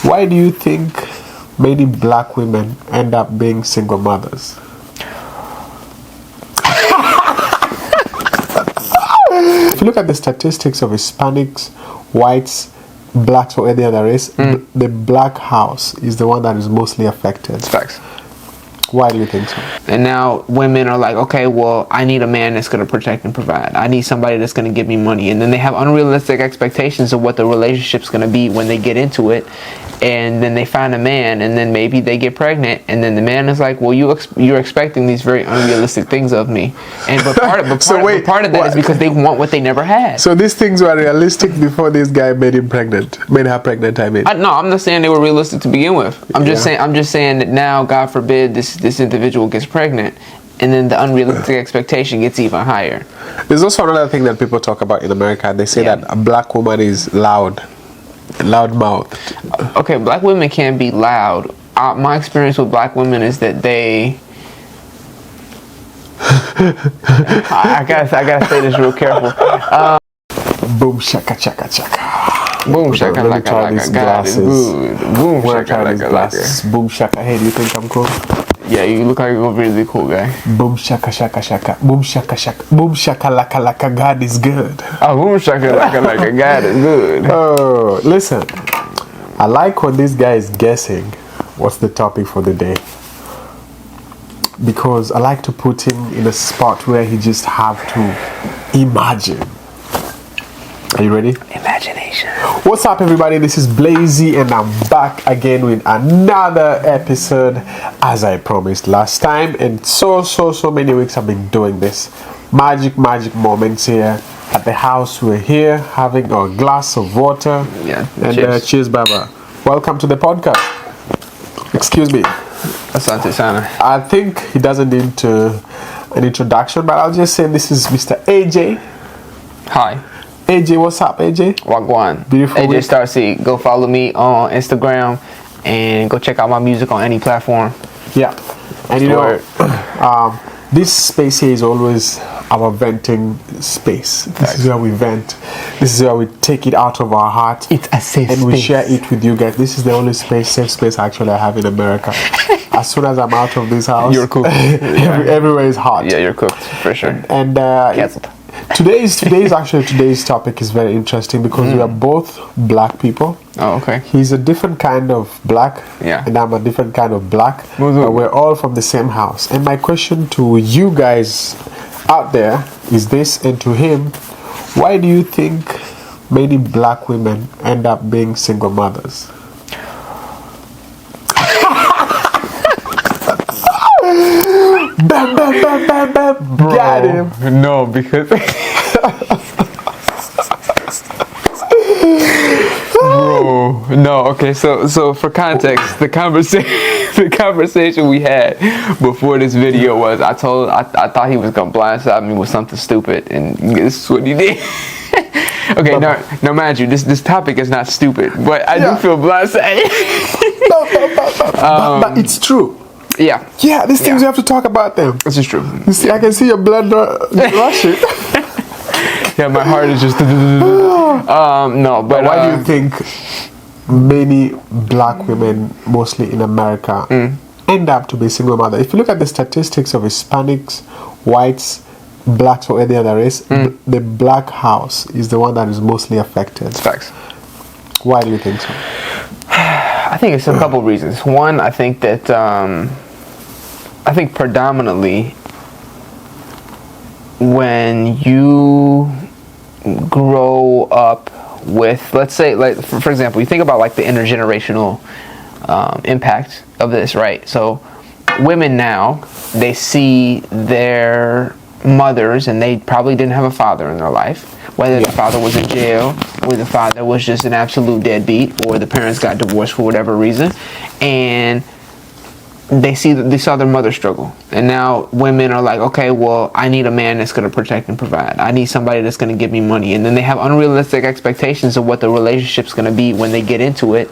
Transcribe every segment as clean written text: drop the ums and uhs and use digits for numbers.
Why do you think many black women end up being single mothers? If you look at the statistics of Hispanics, whites, blacks, or any other race, the black house is the one that is mostly affected. It's facts. Why do you think so? And now women are like, okay, well, I need a man that's going to protect and provide. I need somebody that's going to give me money. And then they have unrealistic expectations of what the relationship's going to be when they get into it. And then they find a man, and then maybe they get pregnant, and then the man is like, well, you're expecting these very unrealistic things of me. And but part of that is because they want what they never had. So these things were realistic before this guy made her pregnant. I mean. No, I'm not saying they were realistic to begin with. I'm just saying that now, God forbid, this individual gets pregnant, and then the unrealistic expectation gets even higher. There's also another thing that people talk about in America. They say that a black woman is loud mouth. Okay, black women can be loud. My experience with black women is that they I gotta say this real careful. Boom shaka chaka chaka. Boom shaka Let me try these glasses. Boom shaka laka. Boom shaka. Hey, do you think I'm cool? Yeah, you look like you're a really cool guy. Boom shaka shaka shaka. Boom shaka shaka. Boom shaka laka laka. God is good. Oh, boom shaka laka laka. God is good. Oh, listen. I like when this guy is guessing what's the topic for the day, because I like to put him in a spot where he just have to imagine. Are you ready? Imagination. What's up, everybody? This is Blazy, and I'm back again with another episode, as I promised last time. And so many weeks I've been doing this. Magic moments here at the house. We're here having a glass of water. Yeah. And cheers, Baba. Welcome to the podcast. Excuse me. Asante sana. I think he doesn't need an introduction, but I'll just say this is Mr. AJ. Hi. AJ, what's up, AJ? Wagwan. Beautiful. AJ Starseed. Go follow me on Instagram and go check out my music on any platform. Yeah. And you know, this space here is always our venting space. This is where we vent. This is where we take it out of our heart. It's a safe and space. We share it with you guys. This is the only safe space actually I have in America. As soon as I'm out of this house, you're cooked. Everywhere is hot. Yeah, you're cooked for sure. And today's topic is very interesting because we are both black people. Oh, okay. He's a different kind of black, and I'm a different kind of black, but we're all from the same house. And my question to you guys out there is this, and to him, why do you think many black women end up being single mothers? Bam, bam, bam, bam, bam. Bro, got him. No, because bro, no. Okay, so for context, the conversation we had before this video was I thought he was gonna blindside me with something stupid, and this is what he did. Okay, now mind you, this topic is not stupid, but I do feel blindsided. But it's true. Yeah, these things you have to talk about them. this is true. You see, I can see your blood rushing. Yeah, my heart is just no. But why do you think many black women, mostly in America, end up to be single mother? If you look at the statistics of Hispanics, whites, blacks, or any other race, the black house is the one that is mostly affected. It's facts. Why do you think so? I think it's a couple reasons. One, I think that I think predominantly when you grow up with, let's say, like for example, you think about like the intergenerational impact of this, right? So women now, they see their mothers, and they probably didn't have a father in their life, whether the father was in jail, or the father was just an absolute deadbeat, or the parents got divorced for whatever reason, and they saw their mother struggle, and now women are like, okay, well, I need a man that's going to protect and provide. I need somebody that's going to give me money, and then they have unrealistic expectations of what the relationship's going to be when they get into it,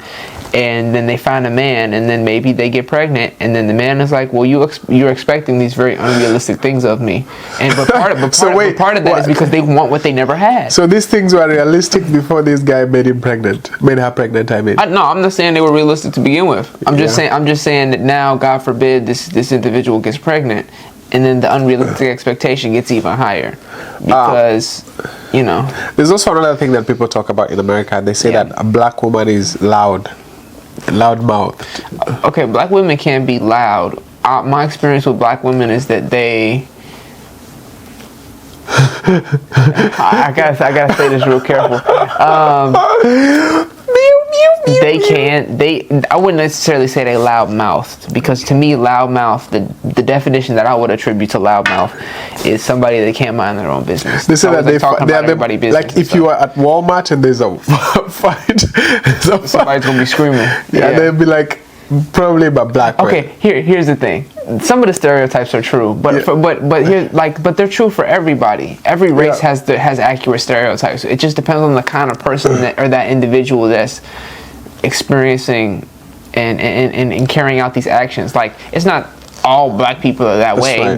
and then they find a man, and then maybe they get pregnant, and then the man is like, well, you're expecting these very unrealistic things of me, and but part of that is because they want what they never had. So these things were realistic before this guy made her pregnant. I mean, no, I'm not saying they were realistic to begin with. I'm just saying that now, God forbid, this individual gets pregnant, and then the unrealistic expectation gets even higher because there's also another thing that people talk about in America. They say that a black woman is loud-mouthed. Okay, black women can be loud. My experience with black women is that they I gotta say this real careful. I wouldn't necessarily say they loudmouthed, because to me, loudmouth, the definition that I would attribute to loudmouth is somebody that can't mind their own business. They say that they are business. Like if you are at Walmart and there's a fight, somebody's gonna be screaming. Yeah, they'll be like, probably about black. Okay, here's the thing. Some of the stereotypes are true, but but they're true for everybody. Every race has accurate stereotypes. It just depends on the kind of person that individual that's experiencing and carrying out these actions. Like, it's not all black people are that way, right,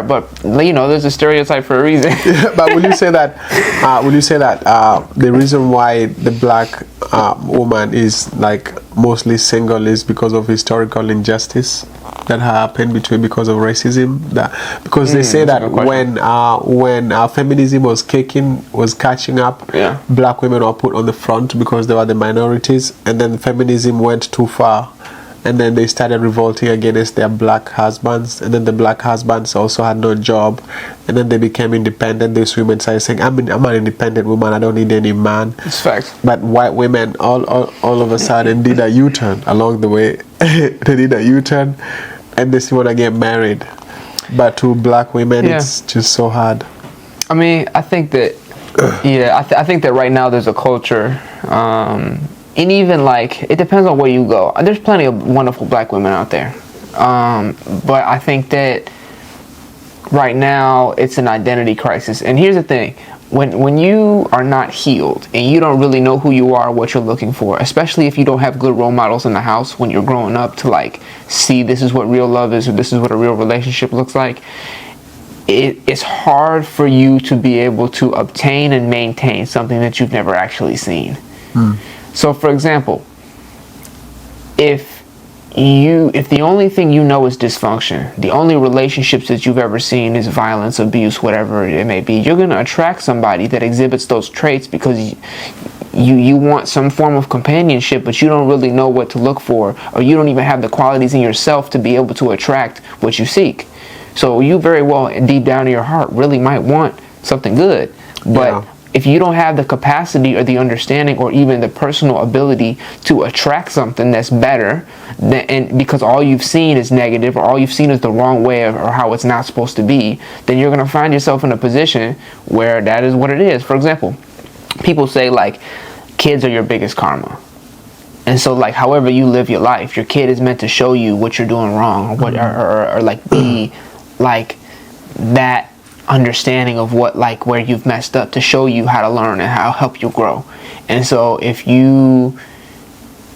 but there's a stereotype for a reason. But will you say that the reason why the black woman is like mostly single is because of historical injustice that happened because of racism? Because they say that when feminism was catching up, black women were put on the front because they were the minorities, and then feminism went too far, and then they started revolting against their black husbands, and then the black husbands also had no job, and then they became independent. These women started saying, I'm an independent woman, I don't need any man. It's facts. But white women all of a sudden did a U-turn along the way. They did a U-turn, and they still want to get married. But to black women, it's just so hard. I mean, I think that, I think that right now there's a culture, and even like, it depends on where you go. There's plenty of wonderful black women out there. But I think that right now it's an identity crisis. And here's the thing. When you are not healed and you don't really know who you are, what you're looking for, especially if you don't have good role models in the house when you're growing up to like see this is what real love is, or this is what a real relationship looks like, it's hard for you to be able to obtain and maintain something that you've never actually seen. So for example, if the only thing you know is dysfunction, the only relationships that you've ever seen is violence, abuse, whatever it may be, you're going to attract somebody that exhibits those traits because you want some form of companionship, but you don't really know what to look for, or you don't even have the qualities in yourself to be able to attract what you seek. So you very well, deep down in your heart, really might want something good, but if you don't have the capacity or the understanding or even the personal ability to attract something that's better, and because all you've seen is negative, or all you've seen is the wrong way or how it's not supposed to be, then you're going to find yourself in a position where that is what it is. For example, people say like kids are your biggest karma. And so like however you live your life, your kid is meant to show you what you're doing wrong, or what or like be like that understanding of what, like, where you've messed up, to show you how to learn and how to help you grow. And so if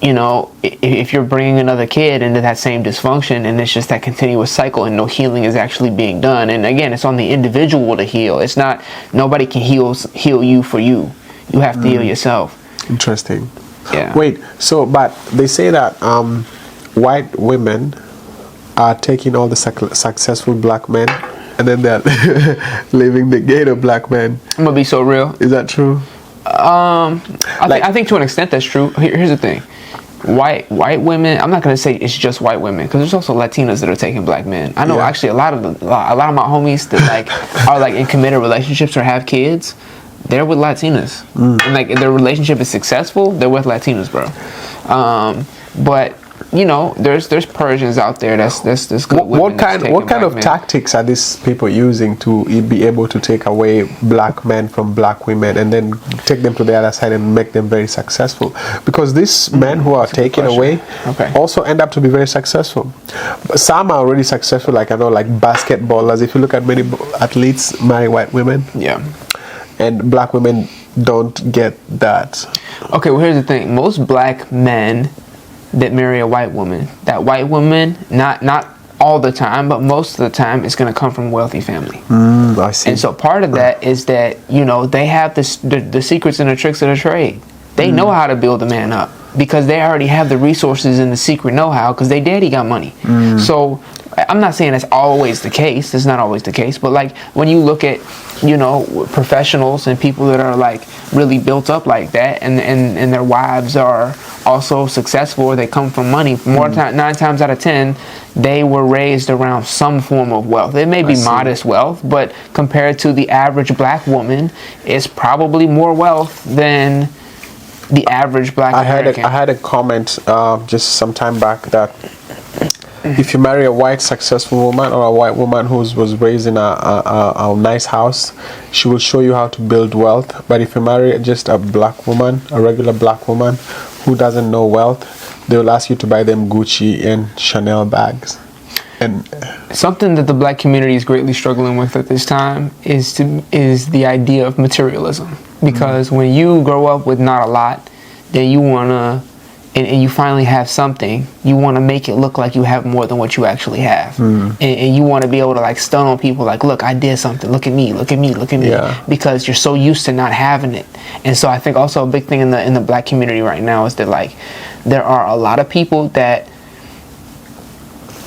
if you're bringing another kid into that same dysfunction, and it's just that continuous cycle and no healing is actually being done, and again, it's on the individual to heal. It's not, nobody can heal you for you. You have to heal yourself. Interesting. Yeah. Wait, so but they say that white women are taking all the successful black men, and then they're leaving the ghetto black men. I'm gonna be so real. Is that true? I think to an extent that's true. Here's the thing: white women. I'm not gonna say it's just white women, because there's also Latinas that are taking black men. I know actually a lot of my homies that like are like in committed relationships or have kids. They're with Latinas, and like if their relationship is successful, they're with Latinas, bro. But you know, there's Persians out there that's good. What kind of tactics are these people using to be able to take away black men from black women and then take them to the other side and make them very successful? Because these men who are taken away also end up to be very successful. Some are already successful, like I know, like basketballers. If you look at many athletes marry white women, and black women don't get that. Okay, well, here's the thing: most black men that marry a white woman, that white woman, not all the time, but most of the time, it's going to come from a wealthy family. I see. And so part of that is that, you know, they have the secrets and the tricks of the trade. They know how to build a man up because they already have the resources and the secret know-how because they daddy got money. So I'm not saying that's always the case. It's not always the case. But like when you look at, you know, professionals and people that are like really built up like that, and their wives are also successful, or they come from money, 9 times out of 10, they were raised around some form of wealth. It may be modest wealth, but compared to the average black woman, it's probably more wealth than the average black American. I had a comment just some time back that if you marry a white successful woman or a white woman who was raised in a nice house, she will show you how to build wealth. But if you marry just a black woman, a regular black woman who doesn't know wealth, they will ask you to buy them Gucci and Chanel bags. And something that the black community is greatly struggling with at this time is the idea of materialism. Because when you grow up with not a lot, then you want to, and you finally have something, you want to make it look like you have more than what you actually have. And you want to be able to like stun on people like, look, I did something, look at me, look at me, look at me. Because you're so used to not having it. And so I think also a big thing in the black community right now is that like there are a lot of people that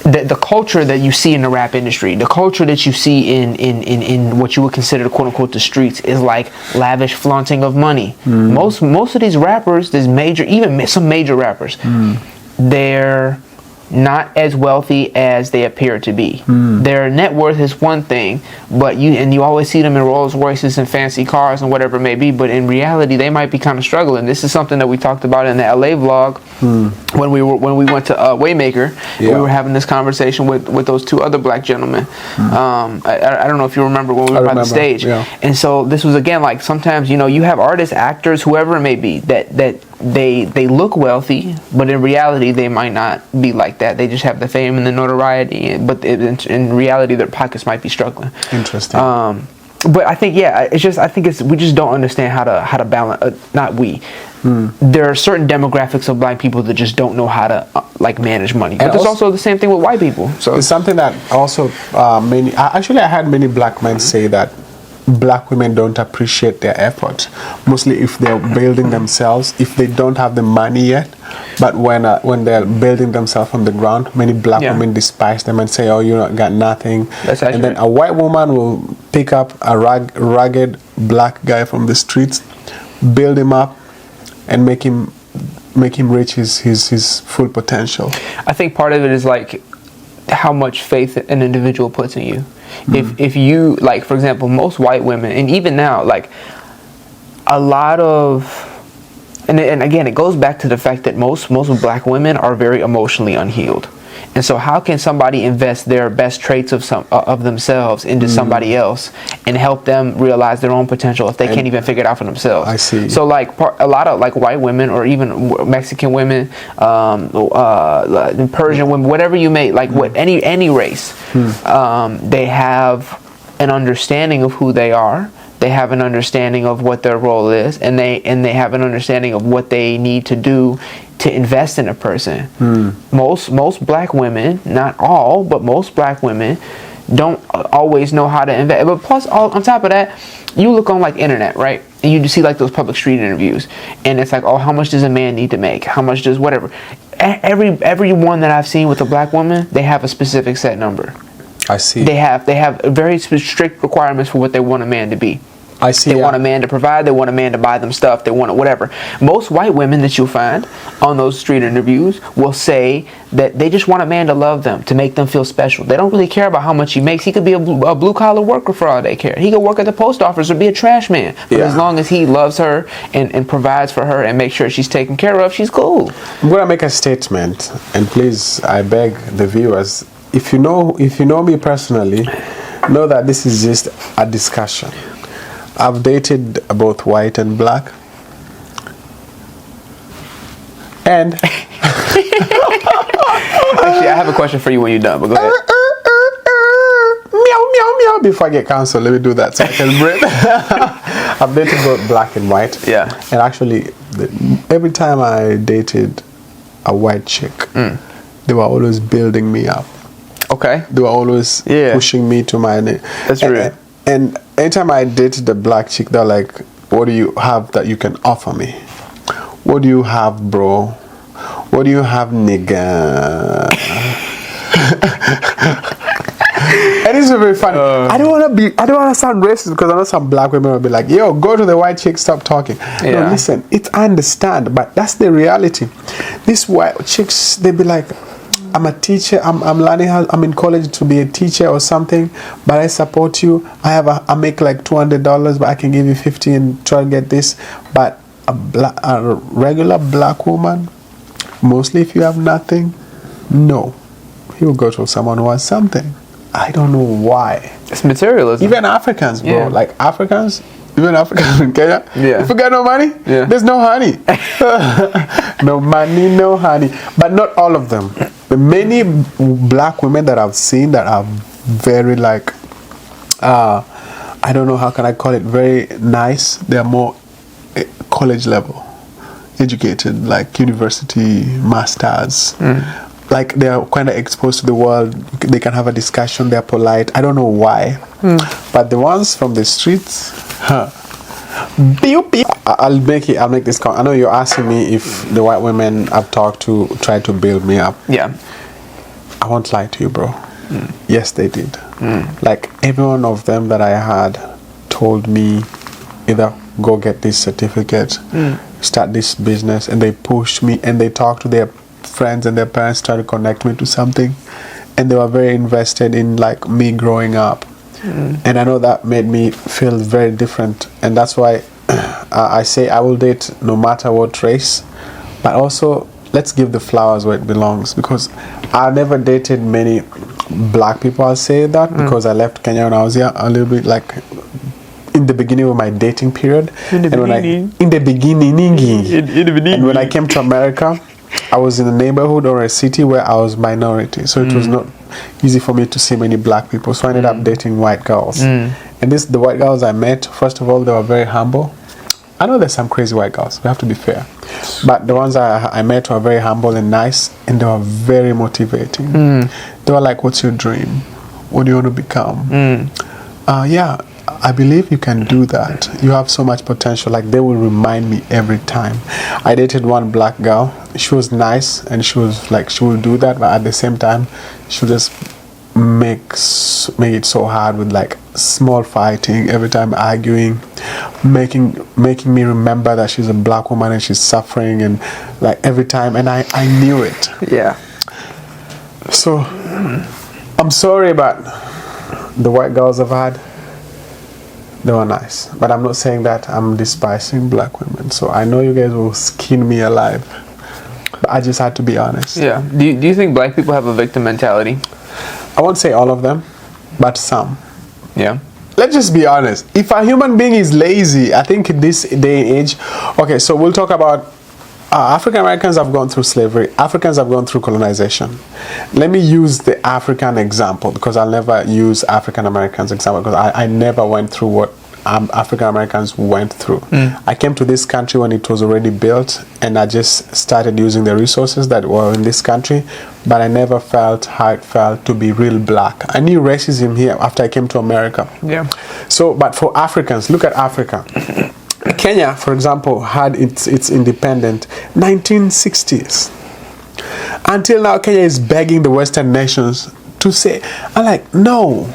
the culture that you see in the rap industry, the culture that you see in what you would consider quote unquote the streets, is like lavish flaunting of money. Most of these rappers, even some major rappers, they're not as wealthy as they appear to be. Their net worth is one thing, but you always see them in Rolls Royces and fancy cars and whatever it may be, but in reality they might be kind of struggling. This is something that we talked about in the LA vlog when we went to Waymaker. We were having this conversation with those two other black gentlemen. I don't know if you remember when we were by the stage. And so this was again like sometimes, you know, you have artists, actors, whoever it may be, that they look wealthy, but in reality they might not be like that. They just have the fame and the notoriety, but in reality their pockets might be struggling. Interesting. But I think we just don't understand how to balance. Not we. There are certain demographics of black people that just don't know how to like manage money. But there's also the same thing with white people. So it's something that also I had many black men say that black women don't appreciate their effort, mostly if they're building themselves, if they don't have the money yet, but when they're building themselves from the ground, many black women despise them and say, oh, you got nothing. And then a white woman will pick up a ragged black guy from the streets, build him up, and make him reach his full potential. I think part of it is like how much faith an individual puts in you. If you, like, for example, most white women, and even now, like, a lot of, and again, it goes back to the fact that most black women are very emotionally unhealed. And so how can somebody invest their best traits of themselves into somebody else and help them realize their own potential if they can't even figure it out for themselves? I see. So like a lot of like white women or even Mexican women, Persian women, whatever you may, like any race, they have an understanding of who they are. They have an understanding of what their role is, and they have an understanding of what they need to do to invest in a person. Most black women, not all, but most black women don't always know how to invest. But plus, on top of that, you look on like internet, right? And you just see like those public street interviews, and it's like, oh, how much does a man need to make? How much does whatever? Every one that I've seen with a black woman, they have a specific set number. I see. They have very strict requirements for what they want a man to be. I see. They want a man to provide. They want a man to buy them stuff. They want whatever. Most white women that you'll find on those street interviews will say that they just want a man to love them, to make them feel special. They don't really care about how much he makes. He could be a blue-collar worker for all they care. He could work at the post office or be a trash man. But as long as he loves her and provides for her and makes sure she's taken care of, she's cool. I'm going to make a statement, and please, I beg the viewers, if you know me personally, know that this is just a discussion. I've dated both white and black. And actually, I have a question for you when you're done, but go ahead. Meow, meow, meow. Before I get canceled, let me do that so I can breathe. I've dated both black and white. Yeah. And actually, every time I dated a white chick, they were always building me up. Okay. They were always pushing me to my name. That's real. And anytime I dated the black chick, they're like, what do you have that you can offer me? What do you have, bro? What do you have, nigga? And it's very funny. I don't want to sound racist, because I know some black women will be like, yo, go to the white chick, stop talking. Yeah. No, listen, I understand, but that's the reality. These white chicks, they be like, I'm a teacher. I'm learning how. I'm in college to be a teacher or something. But I support you. I make like $200, but I can give you 50 and try to get this. But a regular black woman, mostly if you have nothing, no, he will go to someone who has something. I don't know why. It's materialism. Even Africans, bro. Like Africans. Even Africans in Kenya, if you got no money, there's no honey. No money, no honey. But not all of them. The many black women that I've seen that are very like, I don't know how can I call it, very nice. They're more college level, educated, like university, masters. Like they're kind of exposed to the world. They can have a discussion. They're polite. I don't know why, but the ones from the streets, I'll make this comment. I know you're asking me if the white women I've talked to tried to build me up. Yeah. I won't lie to you, bro. Yes, they did. Like every one of them that I had told me either go get this certificate, start this business, and they pushed me and they talked to their friends and their parents, try to connect me to something, and they were very invested in like me growing up. And I know that made me feel very different, and that's why I say I will date no matter what race, but also let's give the flowers where it belongs, because I never dated many black people. I'll say that because I left Kenya when I was young, a little bit like in the beginning of my dating period. And when I came to America, I was in a neighborhood or a city where I was minority, so it was not easy for me to see many black people. So I ended up dating white girls, and the white girls I met, first of all, they were very humble. I know there's some crazy white girls, we have to be fair, but the ones I met were very humble and nice, and they were very motivating. They were like, what's your dream? What do you want to become? I believe you can do that. You have so much potential. Like they will remind me every time. I dated one black girl. She was nice and she was like, she will do that, but at the same time she'll just make it so hard with like small fighting, every time arguing, making me remember that she's a black woman and she's suffering, and like every time, and I knew it. Yeah. So I'm sorry, but the white girls I've had, they were nice, but I'm not saying that I'm despising black women. So I know you guys will skin me alive, but I just had to be honest. Yeah. Do you think black people have a victim mentality? I won't say all of them, but some. Yeah. Let's just be honest. If a human being is lazy, I think in this day and age, okay, so we'll talk about African Americans have gone through slavery. Africans have gone through colonization. Let me use the African example, because I'll never use African Americans example, because I never went through what African Americans went through. I came to this country when it was already built, and I just started using the resources that were in this country, but I never felt how it felt to be real black. I knew racism here after I came to America. Yeah. So, but for Africans, look at Africa. Kenya, for example, had its independence 1960s. Until now, Kenya is begging the Western nations to say, I'm like, no,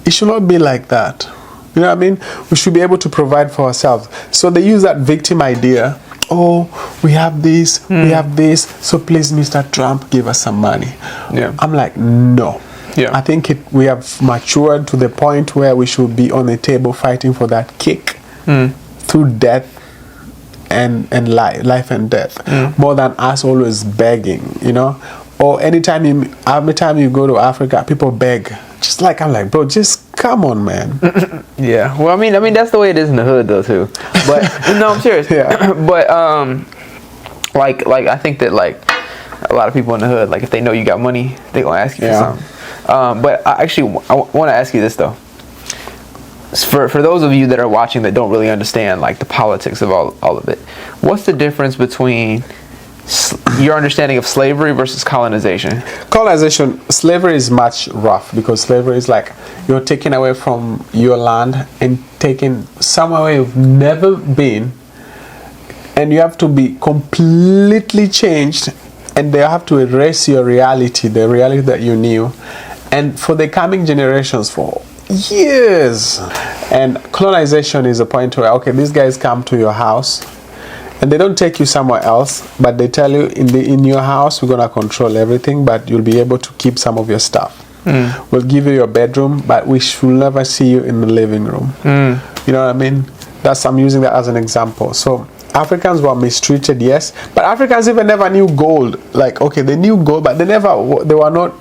it should not be like that. You know what I mean? We should be able to provide for ourselves. So they use that victim idea. Oh, we have this, we have this, so please, Mr. Trump, give us some money. Yeah. I'm like, no. Yeah. I think we have matured to the point where we should be on the table fighting for that kick through death and life and death, more than us always begging, you know. Or every time you go to Africa, people beg. Just like, I'm like, bro, just come on, man. Yeah. Well, I mean, that's the way it is in the hood, though, too. But no, I'm serious. Yeah. But like I think that like a lot of people in the hood, like if they know you got money, they gonna ask you for something. But I want to ask you this though. For those of you that are watching that don't really understand like the politics of all of it, what's the difference between your understanding of slavery versus colonization? Slavery is much rough, because slavery is like you're taken away from your land and taken somewhere where you've never been, and you have to be completely changed, and they have to erase your reality, the reality that you knew, and for the coming generations, for years. And colonization is a point where, okay, these guys come to your house and they don't take you somewhere else, but they tell you in your house we're gonna control everything, but you'll be able to keep some of your stuff. We'll give you your bedroom, but we should never see you in the living room. You know what I mean? I'm using that as an example. So Africans were mistreated, yes, but Africans even never knew gold. Like, okay, they knew gold, but they were not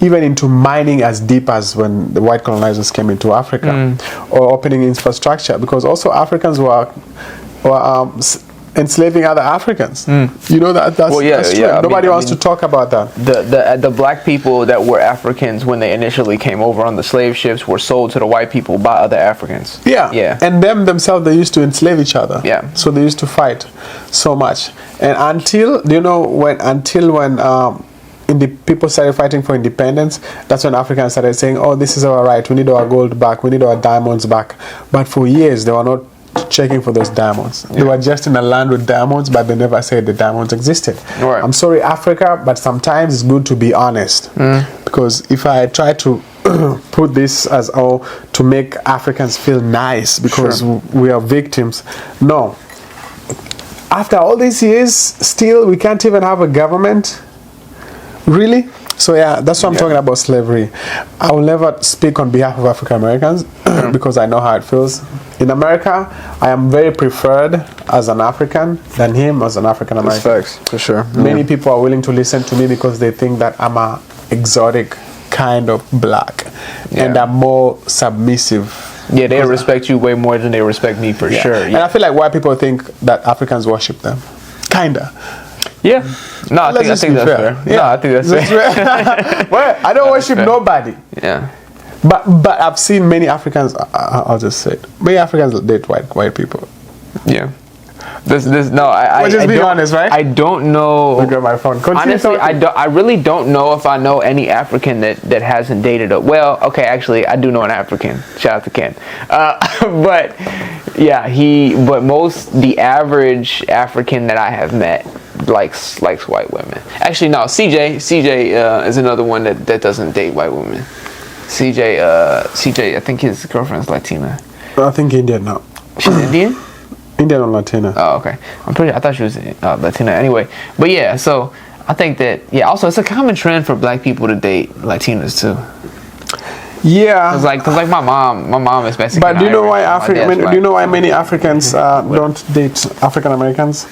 even into mining as deep as when the white colonizers came into Africa, or opening infrastructure, because also Africans were enslaving other Africans. You know that's true. Nobody wants to talk about that. The black people that were Africans when they initially came over on the slave ships were sold to the white people by other Africans. Yeah. And themselves, they used to enslave each other. Yeah. So they used to fight so much. And until people started fighting for independence, that's when Africans started saying, oh, this is our right, we need our gold back, we need our diamonds back. But for years they were not checking for those diamonds. They were just in a land with diamonds, but they never said the diamonds existed. Right. I'm sorry, Africa, but sometimes it's good to be honest, because if I try to put this as to make Africans feel nice because we are victims, no. After all these years, still we can't even have a government. Really? So yeah, that's what I'm talking about, slavery. I will never speak on behalf of African Americans because I know how it feels. In America, I am very preferred as an African than him as an African American. That's facts, for sure. Many people are willing to listen to me because they think that I'm a exotic kind of black, and I'm more submissive. Yeah, they respect you way more than they respect me, for sure. And I feel like white people think that Africans worship them. Kinda. Yeah. No, I think that's fair. Yeah. No, I think that's fair. Well, I don't worship nobody. Yeah. But I've seen many Africans. I'll just say it. Many Africans date white people. Yeah. We're just being honest, right? I don't know. Look at my phone. Honestly, I really don't know if I know any African that hasn't dated a. Well, okay, actually, I do know an African. Shout out to Ken. But yeah, the average African that I have met likes white women. Actually, no, CJ is another one that doesn't date white women. CJ, I think his girlfriend's Latina. I think Indian now. She's Indian? Indian or Latina. Oh, okay. I thought she was Latina anyway. But yeah, so I think that, also it's a common trend for black people to date Latinas too. Yeah. Cause like my mom is Mexican. But do you know why many Africans don't date African Americans?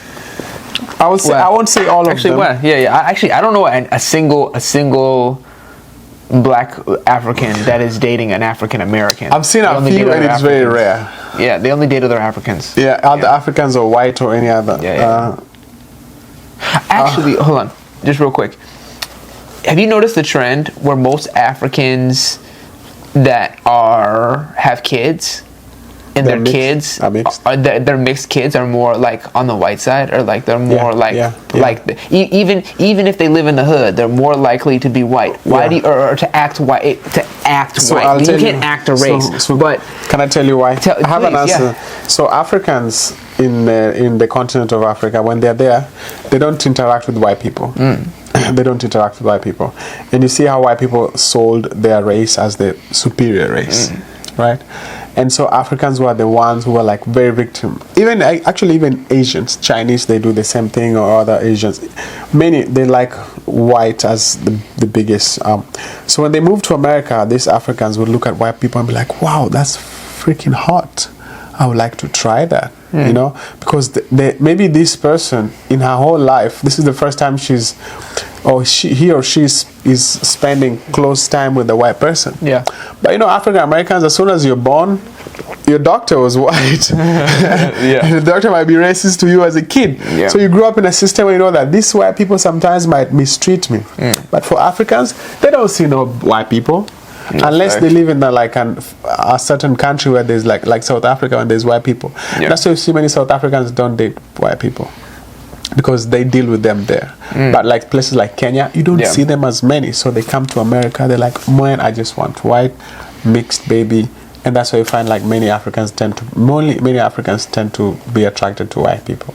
I won't say all of them. I don't know a single black African that is dating an African American. I've seen a few, and it's very rare. Yeah, they only date other Africans. Yeah, other Africans or white or any other. Actually, hold on, just real quick. Have you noticed the trend where most Africans that have kids, and their kids are mixed? Their mixed kids are more like on the white side, or like they're more even if they live in the hood, they're more likely to be white. Why do you, or to act white? So white. You can't act a race. But can I tell you why? I have an answer. Yeah. So Africans in the continent of Africa, when they're there, they don't interact with white people. They don't interact with white people, and you see how white people sold their race as the superior race, right? And so Africans were the ones who were like very victim. Even Asians, Chinese, they do the same thing, or other Asians. Many, they like white as the biggest. So when they moved to America, these Africans would look at white people and be like, wow, that's freaking hot. I would like to try that, you know, because maybe this person in her whole life, this is the first time he or she is spending close time with a white person. Yeah. But you know, African Americans, as soon as you're born, your doctor was white. Yeah. And the doctor might be racist to you as a kid. Yeah. So you grew up in a system where you know that these white people sometimes might mistreat me. But for Africans, they don't see no white people. Unless they live in a certain country where there's like South Africa, and there's white people. Yeah. That's why you see many South Africans don't date white people, because they deal with them there. But like places like Kenya, you don't see them as many. So they come to America, they're like, man, I just want white, mixed baby. And that's why you find like many Africans tend to be attracted to white people.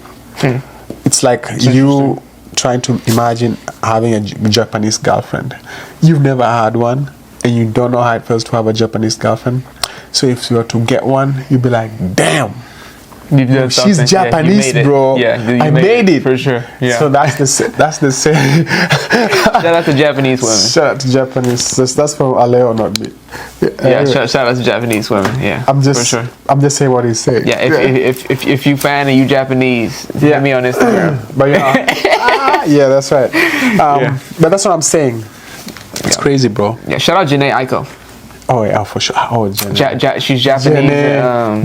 It's like you trying to imagine having a Japanese girlfriend. You've never had one, and you don't know how it feels to have a Japanese girlfriend. So if you were to get one, you'd be like, damn, she's Japanese, bro. Yeah, I made it for sure. Yeah. So that's the same. Shout out to Japanese women. Shout out to Japanese. That's from Aleo, not me. Shout out to Japanese women. Yeah, I'm just saying what he's saying. Yeah, if you fan and you Japanese, hit me on Instagram. But yeah, that's right. But that's what I'm saying. It's crazy, bro. Yeah, shout out Janae Aiko. Oh yeah, for sure. Oh, Janae. She's Japanese.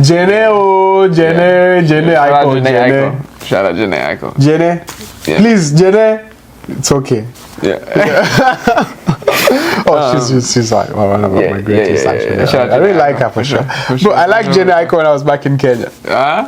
Janae Aiko. Shout out Janae Aiko. Janae, please, Janae. It's okay. Yeah. She's like one of my greatest actually. I really like her for sure. Bro, I like Janae Aiko when I was back in Kenya. Yeah.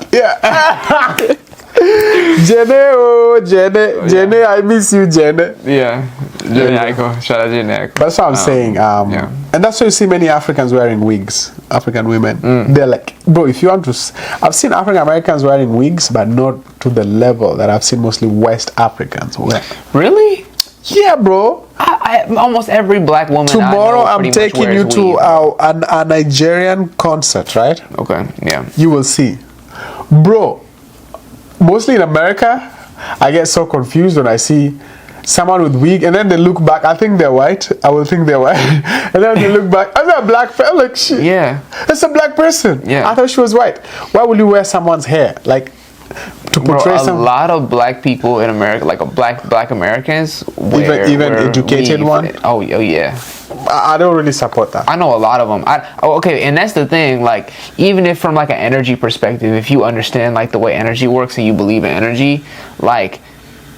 Jene, I miss you, Jene. Yeah, Jene Aiko. Shout out Jene Aiko. That's what I'm saying. And that's why you see many Africans wearing wigs. African women. They're like, bro, if you want to... I've seen African Americans wearing wigs, but not to the level that I've seen mostly West Africans wear. Really? Yeah, bro. Almost every black woman tomorrow I know I'm taking you to a Nigerian concert, right? Okay, yeah. You will see. Bro, mostly in America, I get so confused when I see someone with wig, and then they look back. I think they're white. I will think they're white, and then they look back. I'm a black person. Like, shit. Yeah, that's a black person. Yeah, I thought she was white. Why would you wear someone's hair? Like, to portray a lot of black people in America, like black Americans, even educated one. Oh yeah. I don't really support that. I know a lot of them. Okay, and that's the thing. Like, even if from like an energy perspective, if you understand like the way energy works and you believe in energy, like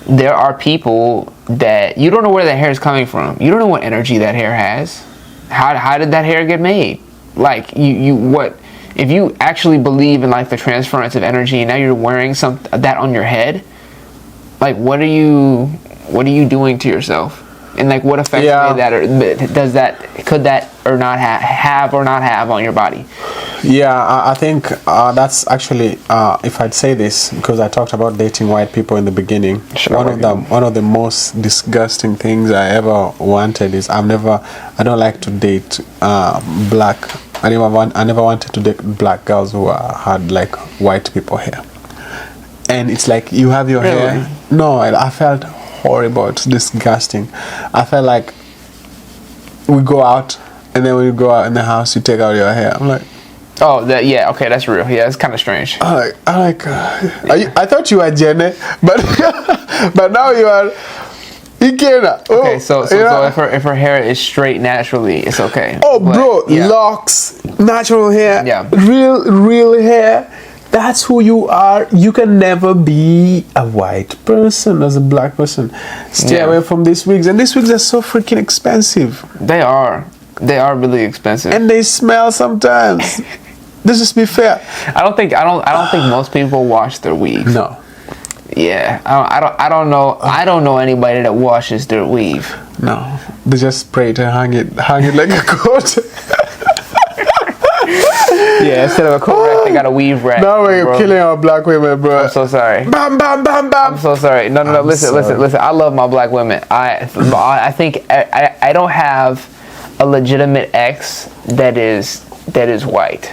there are people that you don't know where that hair is coming from. You don't know what energy that hair has. How did that hair get made? Like what? If you actually believe in like the transference of energy, and now you're wearing that on your head, like what are you doing to yourself? And like what effect could that or not have on your body? Yeah, I think that's actually if I'd say this, because I talked about dating white people in the beginning. One of the most disgusting things I ever wanted is I don't like to date black. I never wanted to date black girls who had like white people hair. And it's like you have your hair. No, I felt horrible. It's disgusting. I felt like we go out, and then when you go out in the house, you take out your hair. I'm like, oh, okay, that's real. Yeah, it's kind of strange. I thought you were Jenny, but now you are Ikena. Okay, so if her hair is straight naturally, it's okay. Oh, bro, locks, natural hair, real hair. That's who you are. You can never be a white person as a black person. Stay away from these wigs. And these wigs are so freaking expensive. They are really expensive. And they smell sometimes. Let's just be fair. I don't think most people wash their wigs. No. Yeah. I don't know. I don't know anybody that washes their weave. No. They just spray it and hang it like a coat. Yeah, instead of a coat rack, they got a weave rack. Now we're killing our black women, bro. I'm so sorry. Bam, bam, bam, bam. I'm so sorry. No. Listen. I love my black women. I think I don't have a legitimate ex that is white.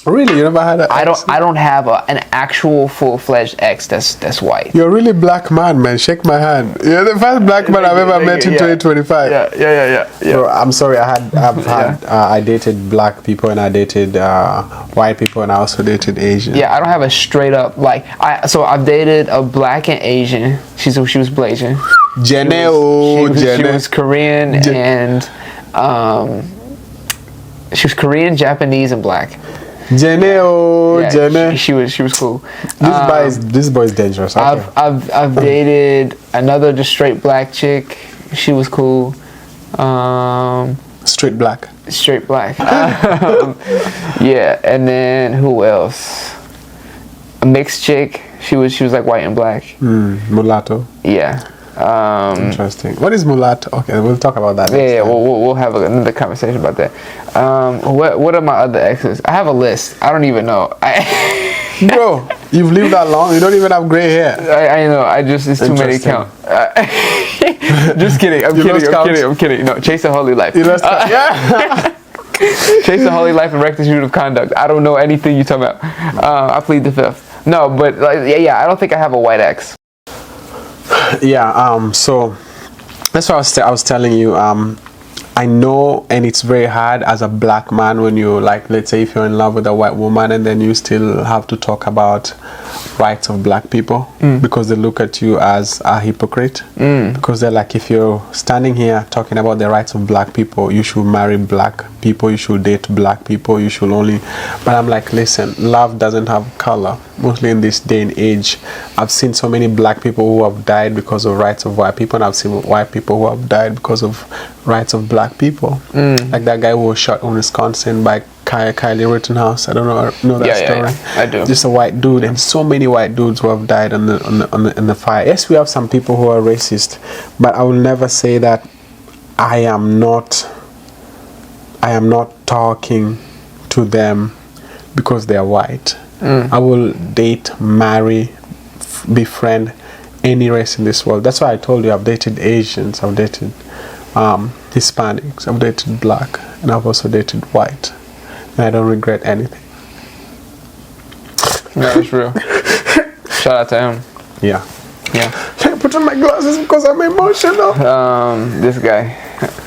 Really, you never had an ex? I don't have an actual full-fledged ex that's white. You're a really black man, man. Shake my hand. You're the first black man I've ever met in 2025. Yeah. Bro, I'm sorry. I dated black people and I dated white people and I also dated Asian. Yeah, I don't have a straight up like so I've dated a black and Asian. She was Blasian. She was Korean and she was Korean, Japanese, and black. She was cool. This boy is dangerous. Okay. I've dated another just straight black chick. She was cool. Straight black. Yeah, and then who else? A mixed chick. She was like white and black. Mulatto. Yeah. Interesting. What is mulatto? Okay, we'll talk about that. Yeah. We'll have another conversation about that. What are my other exes? I have a list. I don't even know. Bro, you've lived that long. You don't even have gray hair. I know. It's too many to count. Just kidding. I'm kidding. No, chase the holy life. Yeah. Chase the holy life and rectitude of conduct. I don't know anything you're talking about. I plead the fifth. No, but I don't think I have a white ex. Yeah, so that's what I was telling you. I know, and it's very hard as a black man when you, like, let's say if you're in love with a white woman and then you still have to talk about rights of black people because they look at you as a hypocrite, because they're like, if you're standing here talking about the rights of black people, you should marry black people, you should date black people, you should only. But I'm like, listen, love doesn't have color. Mostly in this day and age, I've seen so many black people who have died because of rights of white people, and I've seen white people who have died because of rights of black people. Like that guy who was shot in Wisconsin by Kylie Rittenhouse. I don't know that story. Yeah, I do. Just a white dude, and so many white dudes who have died in the fire. Yes, we have some people who are racist, but I will never say that I am not talking to them because they are white. I will date, marry, befriend any race in this world. That's why I told you I've dated Asians, I've dated Hispanics, I've dated black, and I've also dated white. And I don't regret anything. That's real. Shout out to him. Yeah. Yeah. I put on my glasses because I'm emotional. This guy.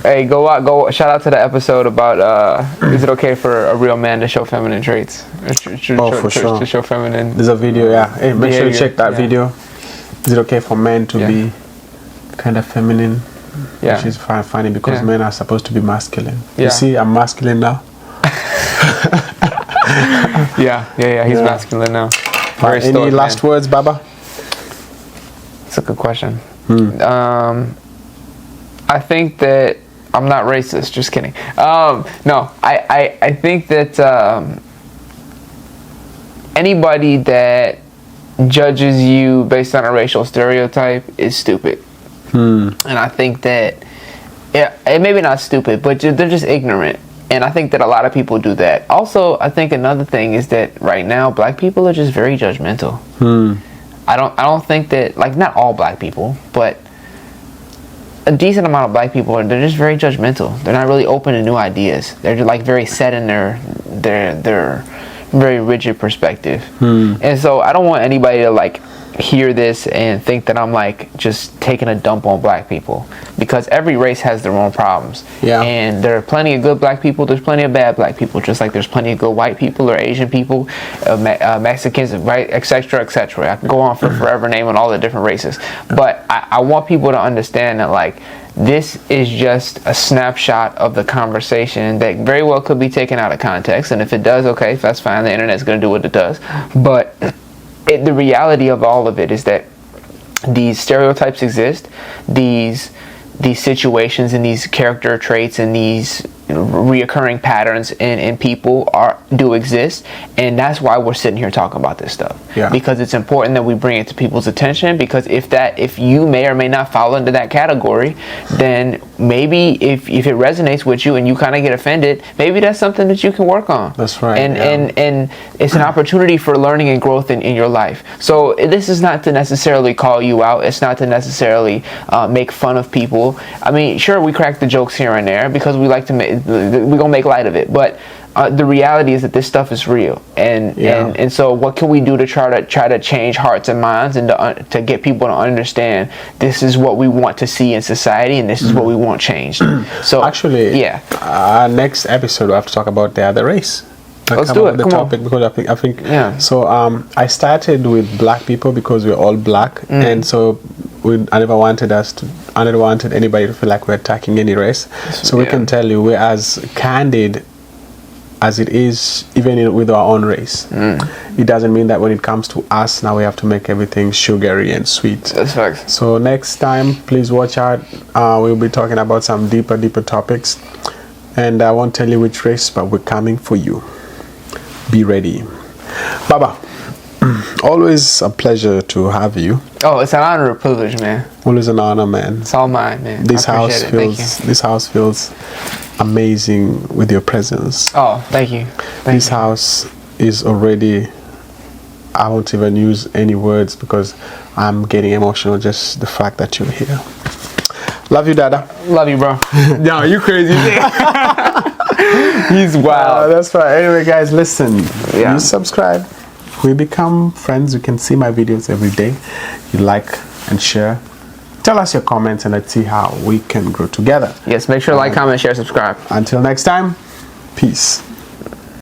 Hey, go! Shout out to the episode about is it okay for a real man to show feminine traits? For sure. To show feminine. There's a video, yeah. Hey, make sure you check that video. Is it okay for men to be kind of feminine? Yeah. Which is funny because men are supposed to be masculine. Yeah. You see, I'm masculine now. He's masculine now. Any last words, Baba? It's a good question. I think that I'm not racist. Just kidding. No, I think that anybody that judges you based on a racial stereotype is stupid. And I think that it maybe not stupid, but they're just ignorant. And I think that a lot of people do that. Also, I think another thing is that right now black people are just very judgmental. I don't think that, like, not all black people, but a decent amount of black people they're just very judgmental. They're not really open to new ideas. They're just, like, very set in their very rigid perspective. And so I don't want anybody to, like, hear this and think that I'm, like, just taking a dump on black people, because every race has their own problems. And there are plenty of good black people, there's plenty of bad black people, just like there's plenty of good white people or Asian people, Mexicans, right, etc., etc. I can go on for forever naming all the different races, but I want people to understand that, like, this is just a snapshot of the conversation that very well could be taken out of context, and if it does, okay, that's fine, the internet's going to do what it does. But the reality of all of it is that these stereotypes exist, these situations and these character traits and these reoccurring patterns in people do exist, and that's why we're sitting here talking about this stuff. Because it's important that we bring it to people's attention, because if you may or may not fall into that category, then maybe if it resonates with you and you kind of get offended, maybe that's something that you can work on. That's right. And it's an opportunity for learning and growth in your life. So this is not to necessarily call you out, it's not to necessarily make fun of people. I mean, sure, we crack the jokes here and there because we like to we're gonna make light of it, but the reality is that this stuff is real, and so what can we do to try to change hearts and minds, and to get people to understand this is what we want to see in society, and this is what we want changed. So actually, our next episode we have to talk about the other race. Let's do it. The topic, because I think so. I started with black people because we're all black, and so I never wanted anybody to feel like we're attacking any race. So we can tell you we're as candid as it is even with our own race. It doesn't mean that when it comes to us now we have to make everything sugary and sweet. That's facts. So next time, please watch out. We'll be talking about some deeper topics, and I won't tell you which race, but we're coming for you. Be ready. Baba, always a pleasure to have you. Oh, it's an honor and a privilege, man. Always an honor, man. It's all mine, man. This house feels amazing with your presence. Oh, thank you. This house is already, I won't even use any words because I'm getting emotional just the fact that you're here. Love you, Dada. Love you, bro. No, you crazy. He's wild. That's right. Anyway, guys, listen. You subscribe. We become friends. You can see my videos every day. You like and share. Tell us your comments and let's see how we can grow together. Yes, make sure to like, comment, share, subscribe. Until next time, peace.